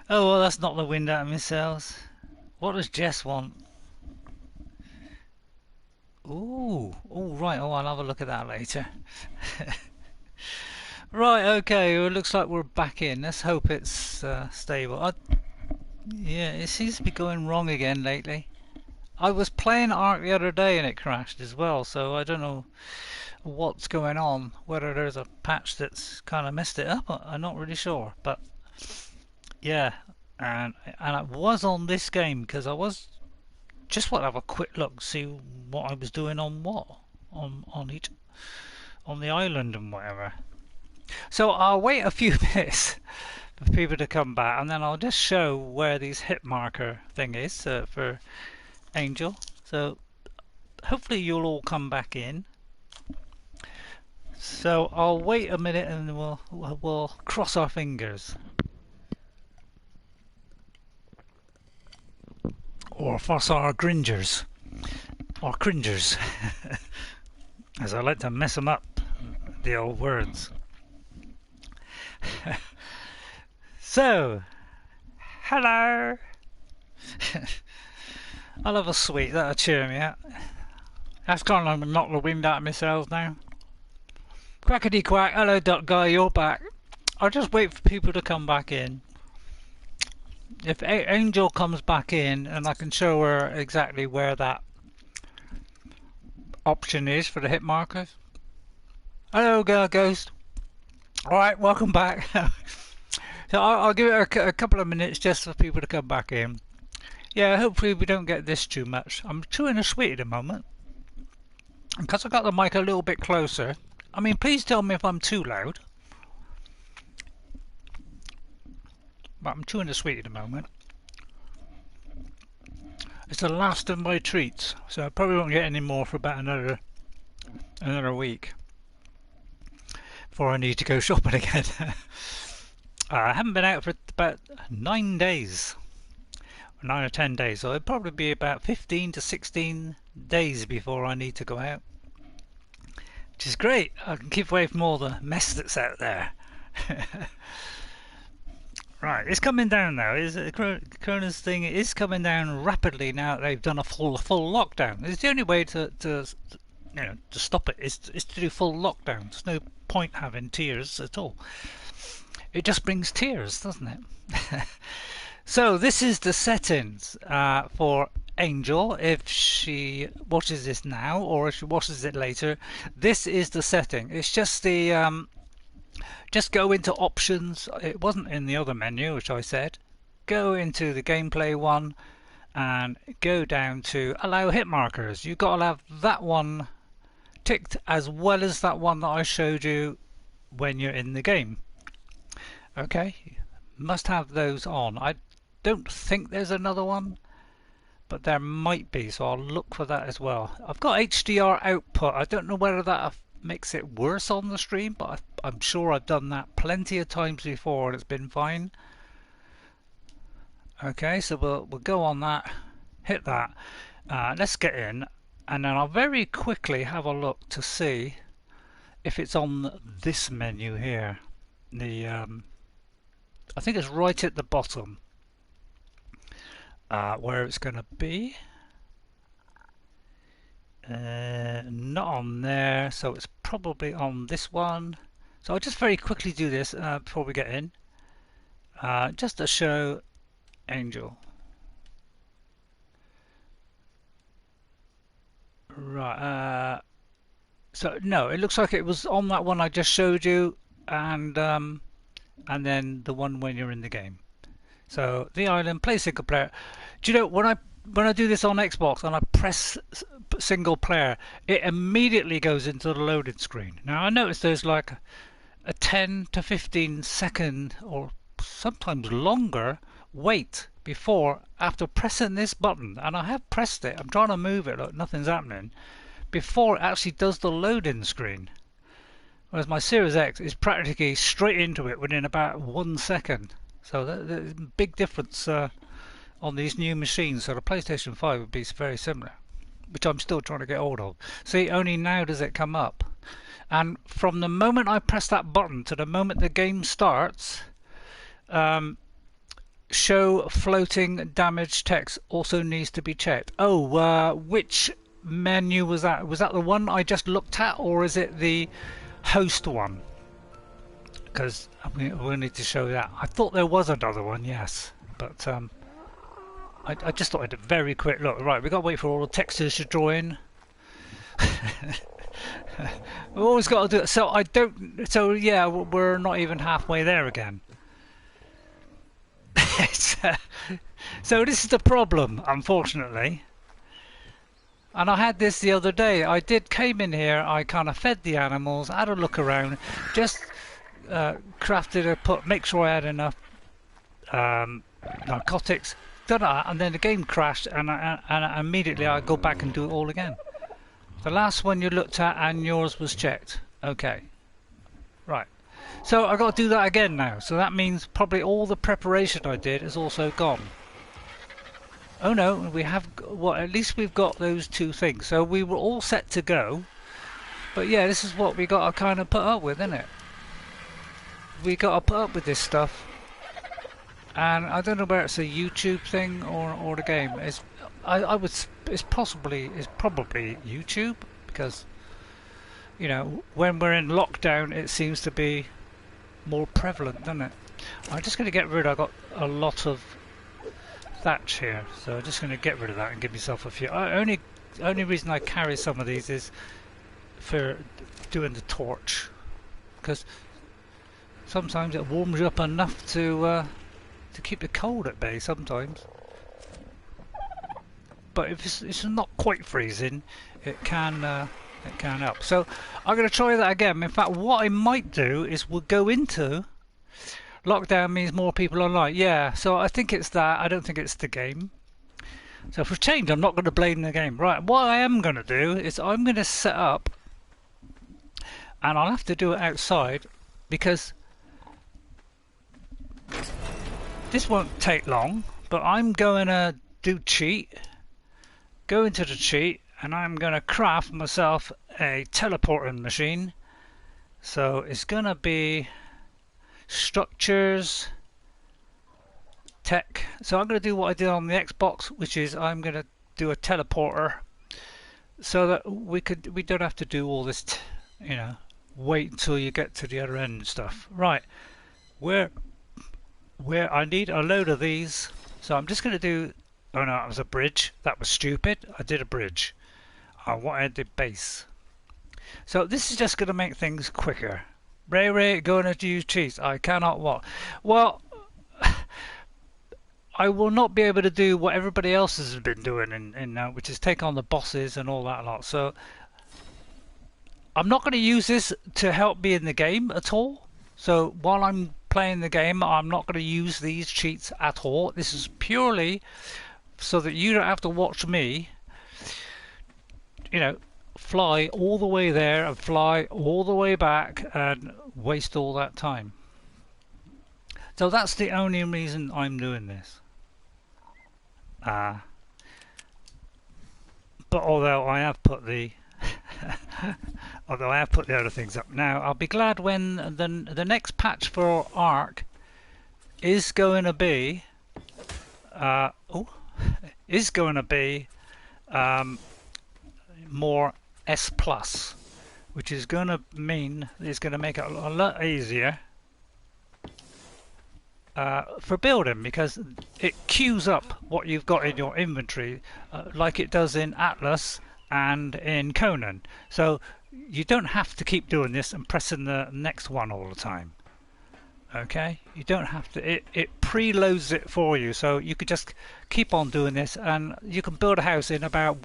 Oh, well, that's not the wind out of missiles. What does Jess want? Ooh, oh right. Oh, I'll have a look at that later. Right, okay. Well, it looks like we're back in. Let's hope it's stable. Yeah, it seems to be going wrong again lately. I was playing Ark the other day and it crashed as well, so I don't know what's going on. Whether there's a patch that's kind of messed it up, I'm not really sure. But yeah, and I was on this game because I was just want to have a quick look, see what I was doing on what on each on the island and whatever. So I'll wait a few minutes for people to come back, and then I'll just show where these hit marker thing is for Angel. So hopefully you'll all come back in. So I'll wait a minute and we'll cross our fingers. Or cross our gringers. Or cringers. As I like to mess them up, the old words. So, hello! I love a sweet, that'll cheer me up. That's kind of knock the wind out of myself now. Quackity quack, hello Duck Guy, you're back. I'll just wait for people to come back in. If Angel comes back in and I can show her exactly where that option is for the hit markers. Hello Ghost. Alright, welcome back. So I'll give it a couple of minutes just for people to come back in. Yeah, hopefully we don't get this too much. I'm chewing a sweet at the moment. And because I got the mic a little bit closer, I mean, please tell me if I'm too loud. But I'm chewing a sweet at the moment. It's the last of my treats, so I probably won't get any more for about another week before I need to go shopping again. I haven't been out for about 9 days, 9 or 10 days, so it'll probably be about 15 to 16 days before I need to go out, which is great. I can keep away from all the mess that's out there. Right, it's coming down now. Corona's thing is coming down rapidly now that they've done a full lockdown. It's the only way to stop it is to do full lockdown. There's no point having tears at all. It just brings tears, doesn't it? So this is the settings for Angel if she watches this now or if she watches it later. This is the setting. It's just the just go into options. It wasn't in the other menu, which I said. Go into the gameplay one and go down to allow hit markers. You've got to have that one ticked as well as that one that I showed you when you're in the game. Okay, must have those on. I don't think there's another one, but there might be, so I'll look for that as well. I've got HDR output. I don't know whether that makes it worse on the stream, but I'm sure I've done that plenty of times before and it's been fine. Okay, so we'll go on that, hit that. Let's get in, and then I'll very quickly have a look to see if it's on this menu here. The I think it's right at the bottom where it's going to be. Not on there, so it's probably on this one. So I'll just very quickly do this before we get in, just to show Angel. Right. So no, it looks like it was on that one I just showed you, and then the one when you're in the game. So the island, play single player. Do you know when I do this on Xbox and I press single player, it immediately goes into the loading screen. Now I notice there's like a 10 to 15 second or sometimes longer wait before after pressing this button, and I have pressed it. I'm trying to move it, look, nothing's happening, before it actually does the loading screen. Whereas my Series X is practically straight into it within about 1 second. So there's a big difference on these new machines. So the PlayStation 5 would be very similar, which I'm still trying to get hold of. See, only now does it come up. And from the moment I press that button to the moment the game starts, show floating damage text also needs to be checked. Oh, which menu was that? Was that the one I just looked at, or is it the host one? Because we'll need to show that. I thought there was another one, yes, but I just thought I'd a very quick look. Right, we've got to wait for all the textures to draw in. We've always got to do it. So I don't. So yeah, we're not even halfway there again. So this is the problem, unfortunately. And I had this the other day. Came in here. I kind of fed the animals, had a look around, just crafted make sure I had enough narcotics. Done that, and then the game crashed, and immediately I go back and do it all again. The last one you looked at and yours was checked. Okay. Right. So I've got to do that again now. So that means probably all the preparation I did is also gone. Oh no, we have... Well, at least we've got those two things. So we were all set to go. But yeah, this is what we got to kind of put up with, isn't it? We got to put up with this stuff. And I don't know whether it's a YouTube thing or the game. It's probably YouTube, because you know, when we're in lockdown it seems to be more prevalent, doesn't it? I'm just going to get rid. I've got a lot of thatch here, so I'm just going to get rid of that and give myself a few. Only reason I carry some of these is for doing the torch, because sometimes it warms you up enough to keep the cold at bay sometimes. But if it's not quite freezing, it can help. So I'm going to try that again. In fact, what I might do is we'll go into lockdown means more people online. Yeah, so I think it's that. I don't think it's the game. So for change, I'm not going to blame the game. Right, what I am going to do is I'm going to set up, and I'll have to do it outside because this won't take long. But I'm going to do cheat. Go into the cheat, and I'm going to craft myself a teleporting machine. So it's going to be structures, tech. So I'm going to do what I did on the Xbox, which is I'm going to do a teleporter, so that we don't have to do all this, you know, wait until you get to the other end and stuff. Right, where I need a load of these. So I'm just going to do. Oh no, that was a bridge. That was stupid. I did a bridge. I wanted the base. So this is just going to make things quicker. RayRay going to use cheats. I cannot what? Well, I will not be able to do what everybody else has been doing in which is take on the bosses and all that lot. So I'm not going to use this to help me in the game at all. So while I'm playing the game, I'm not going to use these cheats at all. This is purely so that you don't have to watch me, you know, fly all the way there and fly all the way back and waste all that time. So that's the only reason I'm doing this. But although I have put the other things up now, I'll be glad when the next patch for Ark is going to be more S plus, which is going to mean it's going to make it a lot easier for building, because it queues up what you've got in your inventory like it does in Atlas and in Conan. So you don't have to keep doing this and pressing the next one all the time. Okay, you don't have to. It preloads it for you, so you could just keep on doing this, and you can build a house in about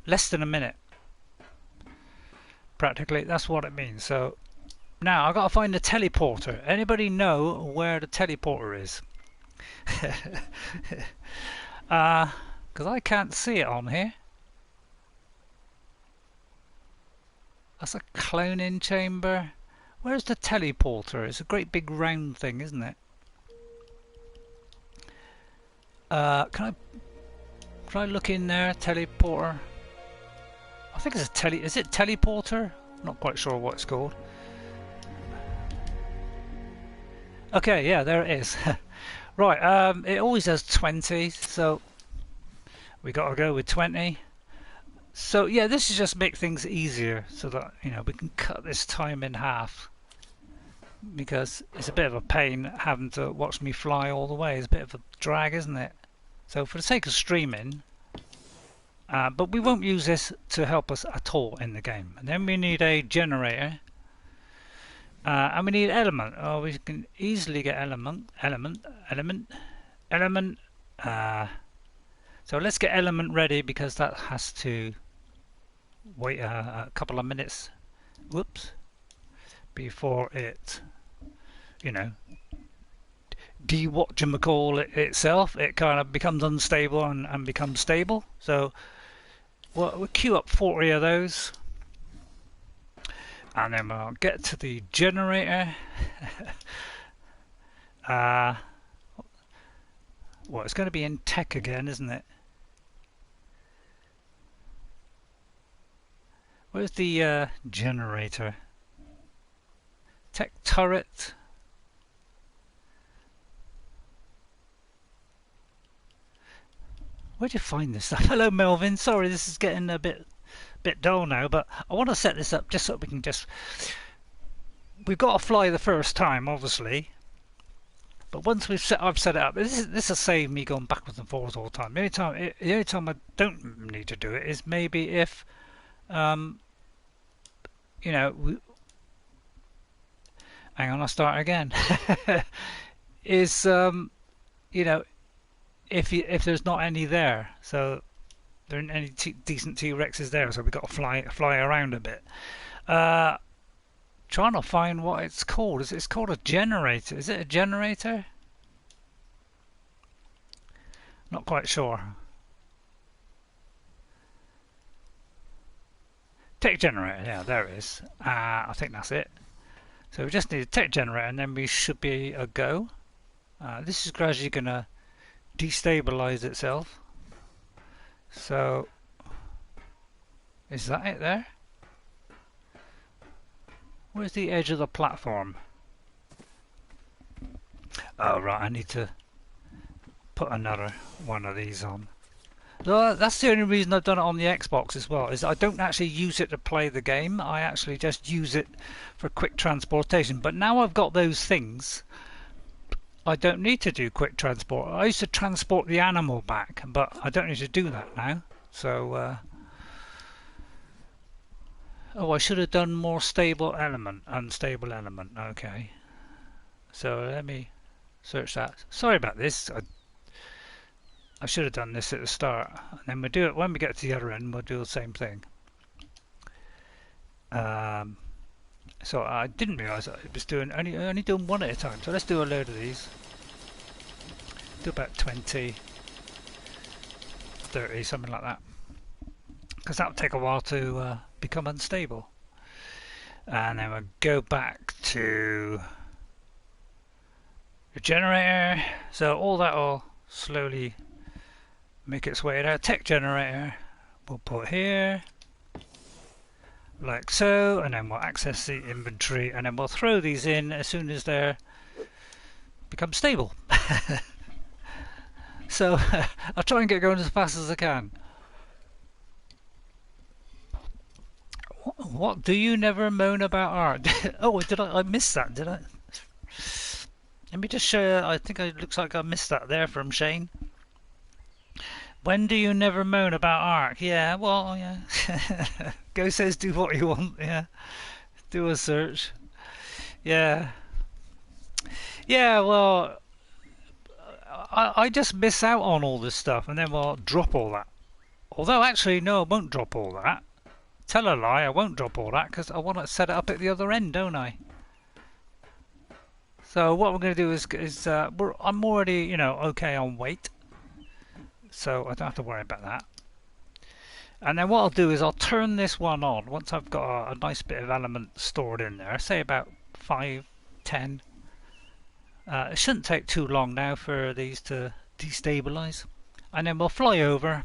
less than a minute. Practically, that's what it means. So now I've got to find the teleporter. Anybody know where the teleporter is? Because I can't see it on here. That's a cloning chamber. Where's the teleporter? It's a great big round thing, isn't it? Can I look in there? Teleporter. I think it's a is it teleporter? Not quite sure what it's called. Okay, yeah, there it is. Right, it always has 20, so we got to go with 20. So yeah, this is just make things easier so that, you know, we can cut this time in half, because it's a bit of a pain having to watch me fly all the way. It's a bit of a drag, isn't it? So for the sake of streaming, but we won't use this to help us at all in the game. And then we need a generator, and we need element. Oh, we can easily get element. So let's get element ready, because that has to wait a couple of minutes. Whoops. Before it, you know, whatchamacall itself, it kind of becomes unstable and becomes stable. So we'll queue up 40 of those, and then we'll get to the generator. Well, it's going to be in tech again, isn't it? Where's the generator? Tech turret. Where'd you find this stuff? Hello, Melvin. Sorry, this is getting a bit dull now, but I want to set this up just so we can just... We've got to fly the first time, obviously. But once I've set it up, this will save me going backwards and forwards all the time. The only time I don't need to do it is maybe if, you know, hang on, I'll start again. Is you know, if there's not any there, so there aren't any decent T-Rexes there, so we've got to fly around a bit. Trying to find what it's called. It's called a generator. Is it a generator? Not quite sure. Tech generator. Yeah, there it is. I think that's it. So we just need a tech generator, and then we should be a go. This is gradually going to destabilize itself. So is that it there? Where's the edge of the platform? Oh right, I need to put another one of these on. So that's the only reason I've done it on the Xbox as well, is I don't actually use it to play the game. I actually just use it for quick transportation. But now I've got those things, I don't need to do quick transport. I used to transport the animal back, but I don't need to do that now. So oh, I should have done more stable element, unstable element. Okay, so let me search that. Sorry about this. I should have done this at the start, and then we'll do it when we get to the other end. We'll do the same thing. So I didn't realise that it was doing only doing one at a time. So let's do a load of these. Do about 20, 30, something like that, because that'll take a while to become unstable. And then we'll go back to the generator. So all that will slowly make its way there. Tech generator we'll put here, like so, and then we'll access the inventory, and then we'll throw these in as soon as they're become stable. So I'll try and get going as fast as I can. What do you never moan about art? Oh, did I miss that? Did I? Let me just show you. I think it looks like I missed that there from Shane. When do you never moan about Ark? Yeah, well, yeah. Go says do what you want. Yeah, do a search. Yeah, yeah. Well, I just miss out on all this stuff, and then we'll drop all that. Although actually, no, I won't drop all that. Tell a lie, I won't drop all that because I want to set it up at the other end, don't I? So what we're going to do is I'm already, you know, okay on weight, so I don't have to worry about that. And then what I'll do is I'll turn this one on once I've got a nice bit of element stored in there. Say about 5, 10. It shouldn't take too long now for these to destabilize, and then we'll fly over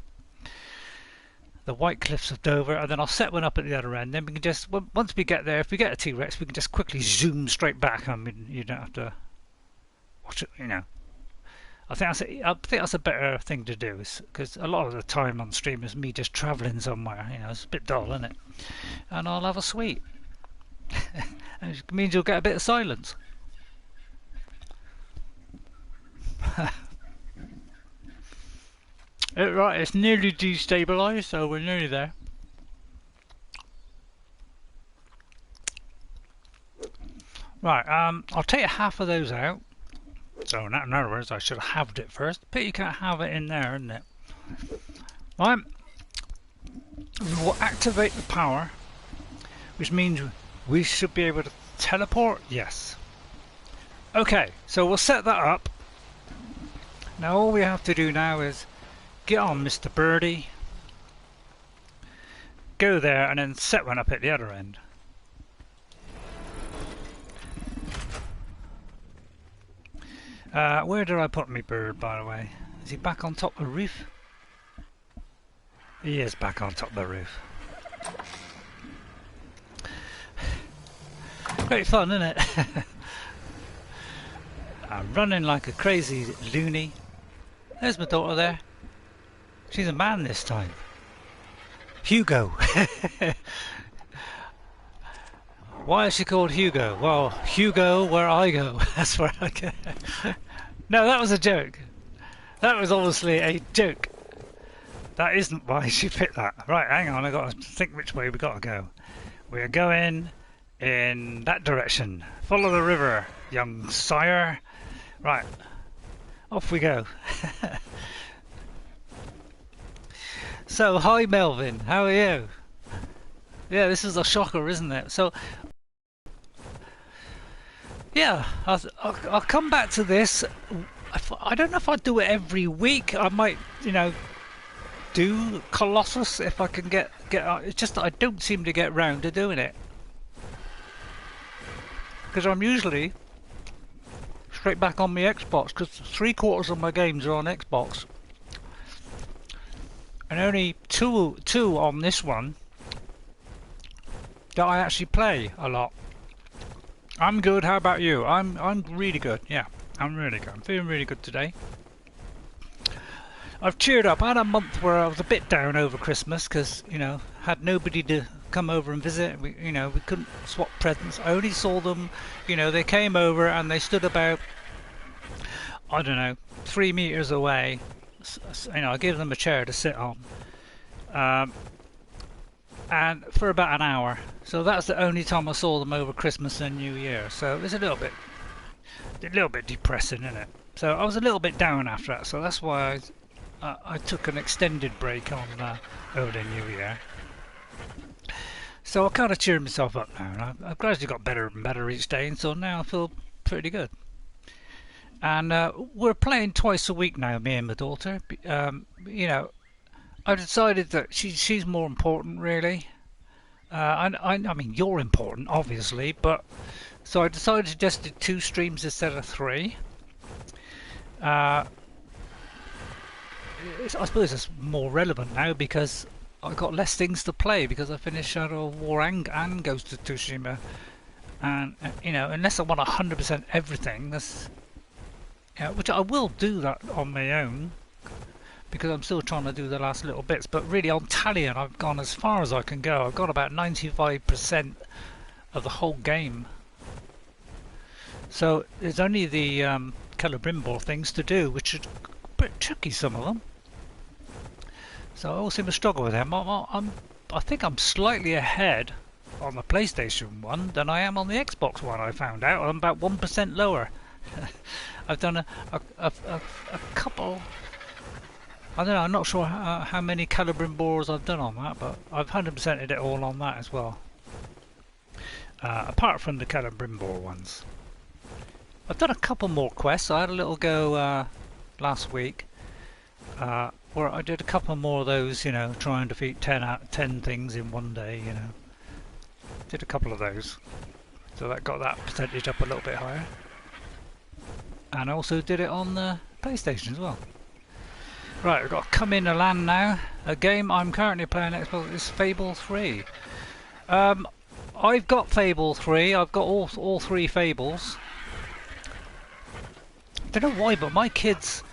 the White Cliffs of Dover, and then I'll set one up at the other end. Then we can just, once we get there, if we get a T-Rex, we can just quickly zoom straight back. I mean, you don't have to watch it, you know. I think that's a better thing to do, because a lot of the time on stream is me just travelling somewhere. You know, it's a bit dull, isn't it? And I'll have a sweet. And it means you'll get a bit of silence. Right, it's nearly destabilised, so we're nearly there. Right, I'll take half of those out. So in other words, I should have halved it first. But you can't have it in there, isn't it? Right. We will activate the power, which means we should be able to teleport. Yes. Okay, so we'll set that up. Now all we have to do now is get on Mr. Birdie, go there, and then set one up at the other end. Where did I put my bird, by the way? Is he back on top of the roof? He is back on top of the roof. Great fun, isn't it? I'm running like a crazy loony. There's my daughter there. She's a man this time. Hugo. Why is she called Hugo? Well, Hugo, where I go. That's where I go. No, that was a joke. That was obviously a joke. That isn't why she picked that. Right, hang on, I got to think which way we got to go. We're going in that direction. Follow the river, young sire. Right, off we go. So, hi Melvin, how are you? Yeah, this is a shocker, isn't it? So, yeah, I'll come back to this. I don't know if I'll do it every week. I might, you know, do Colossus if I can get. It's just that I don't seem to get round to doing it, because I'm usually straight back on my Xbox. Because 3/4 of my games are on Xbox, and only two on this one that I actually play a lot. I'm good. How about you? I'm really good. Yeah, I'm really good. I'm feeling really good today. I've cheered up. I had a month where I was a bit down over Christmas because, you know, had nobody to come over and visit. We couldn't swap presents. I only saw them, you know, they came over and they stood about, I don't know, 3 meters away. You know, I gave them a chair to sit on. And for about an hour. So that's the only time I saw them over Christmas and New Year. So it was a little bit depressing, isn't it? So I was a little bit down after that. So that's why I took an extended break on over the New Year. So I kind of cheered myself up now. I've gradually got better and better each day, and so now I feel pretty good. And we're playing twice a week now, me and my daughter. You know, I decided that she's more important, really. I mean, you're important, obviously, but so I decided to just do 2 streams instead of 3. I suppose it's more relevant now because I've got less things to play because I finished Shadow of War and Ghost of Tsushima, and you know, unless I want 100% everything, that's, you know, which I will do that on my own, because I'm still trying to do the last little bits. But really on Talion I've gone as far as I can go. I've got about 95% of the whole game. So there's only the Celebrimbor things to do, which are a bit tricky, some of them. So I always seem to struggle with them. I think I'm slightly ahead on the PlayStation one than I am on the Xbox one. I found out I'm about 1% lower. I've done a couple. I don't know, I'm not sure how many Celebrimbors I've done on that, but I've 100%ed it all on that as well. Apart from the Celebrimbor ones. I've done a couple more quests. I had a little go last week where I did a couple more of those, you know, try and defeat 10 things in one day, you know. Did a couple of those. So that got that percentage up a little bit higher. And I also did it on the PlayStation as well. Right, we've got to come in to land now. A game I'm currently playing is Fable 3. I've got Fable 3. I've got all 3 Fables. I don't know why, but my kids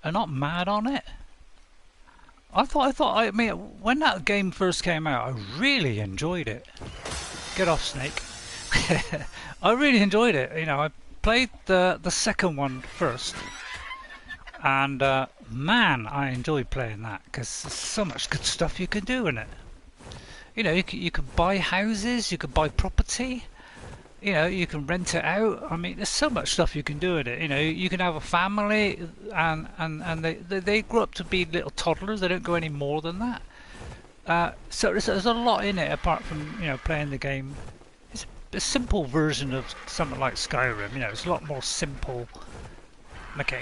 are not mad on it. I mean, when that game first came out, I really enjoyed it. Get off, Snake. I really enjoyed it. You know, I played the second one first, and man, I enjoyed playing that because there's so much good stuff you can do in it. You know, you could buy houses, you could buy property. You know, you can rent it out. I mean, there's so much stuff you can do in it. You know, you can have a family, and they grow up to be little toddlers. They don't go any more than that. So there's a lot in it apart from, you know, playing the game. It's a simple version of something like Skyrim. You know, it's a lot more simple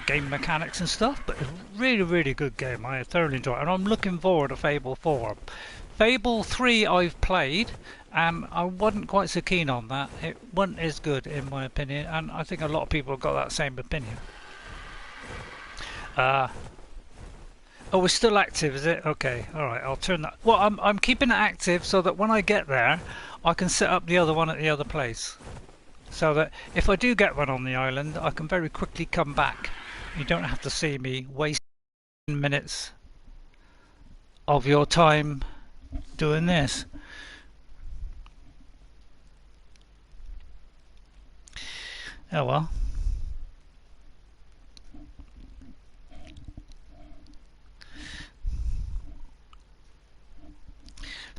game mechanics and stuff, but it's a really, really good game. I thoroughly enjoy it, and I'm looking forward to Fable 4. Fable 3 I've played, and I wasn't quite so keen on that. It wasn't as good in my opinion, and I think a lot of people have got that same opinion. Oh, we're still active, is it? Okay, alright, I'll turn that. Well, I'm keeping it active so that when I get there, I can set up the other one at the other place. So that if I do get one on the island, I can very quickly come back. You don't have to see me waste minutes of your time doing this. Oh well.